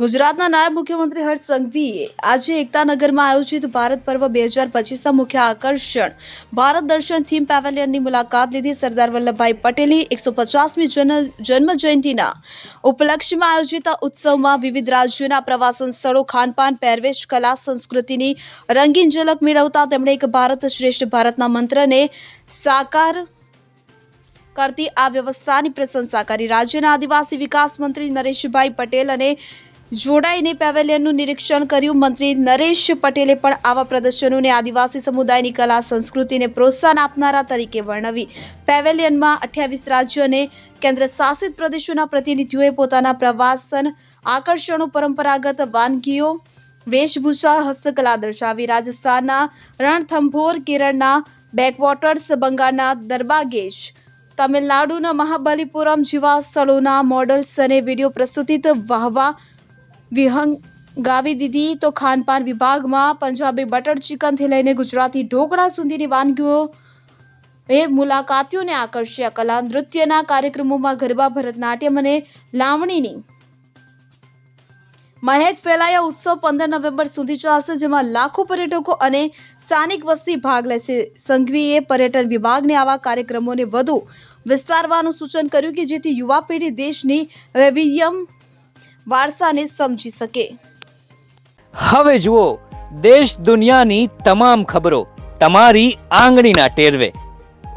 ગુજરાતના નાયબ મુખ્યમંત્રી હર્ષ સંઘવીએ આજે એકતાનગરમાં આયોજિત ભારત પર્વ 2025ના મુખ્ય આકર્ષણ ભારત દર્શન થીમ પેવેલિયનની મુલાકાત લીધી. સરદાર વલ્લભભાઈ પટેલની 150મી જન્મ જયંતિના ઉપલક્ષ્યમાં આયોજિત ઉત્સવમાં વિવિધ રાજ્યોના પ્રવાસન સ્થળો, ખાનપાન, પહેરવેશ, કલા, સંસ્કૃતિની રંગીન ઝલક મેળવતા તેમણે એક ભારત શ્રેષ્ઠ ભારતના મંત્રને સાકાર કરતી આ વ્યવસ્થાની પ્રશંસા કરી. રાજ્યના આદિવાસી વિકાસ મંત્રી નરેશભાઈ પટેલ અને જોડાઈને પેવેલિયનનું નિરીક્ષણ કર્યું. મંત્રી નરેશ પટેલે પણ આવા પ્રદર્શનોને આદિવાસી સમુદાયની કલા સંસ્કૃતિને પ્રોત્સાહન આપનારા તરીકે વર્ણવી. પેવેલિયનમાં 28 રાજ્યો અને કેન્દ્ર શાસિત પ્રદેશોના પ્રતિનિધિઓએ પોતાના પ્રવાસન આકર્ષણો, પરંપરાગત વાનગીઓ, વેશભૂષા, હસ્તકલા દર્શાવી. રાજસ્થાનના રણથંભોર, કેરળના બેકવોટર્સ, બંગાળના દરબાગેશ, તમિલનાડુના મહાબલીપુરમ જેવા સ્થળોના મોડલ્સ અને વિડીયો પ્રસ્તુતિત વાહવા વિહંગાવી દીધી. તો ખાનપાન વિભાગમાં પંજાબી બટર ચિકનથી લઈને ગુજરાતી ઢોકળા સુધીની વાનગીઓ એ મુલાકાતીઓને આકર્ષ્યા. કલા નૃત્યના કાર્યક્રમોમાં ગરબા, ભરતનાટ્યમ અને લાવણીની મહેક ફેલાયા. ઉત્સવ 15 નવેમ્બર સુધી ચાલશે, જેમાં લાખો પર્યટકો અને સ્થાનિક વસ્તી ભાગ લેશે. સંઘવીએ પર્યટન વિભાગને આવા કાર્યક્રમોને વધુ વિસ્તારવાનું સૂચન કર્યું કે જેથી યુવા પેઢી દેશની વૈવિધ્યમ વારસાને સમજી શકે. હવે જુઓ દેશ દુનિયાની તમામ ખબરો તમારી આંગળીના ટેરવે.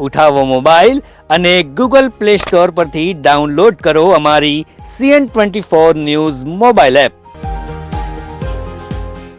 ઉઠાવો મોબાઈલ અને ગૂગલ પ્લે સ્ટોર પરથી ડાઉનલોડ કરો અમારી CN24 ન્યૂઝ મોબાઈલ એપ.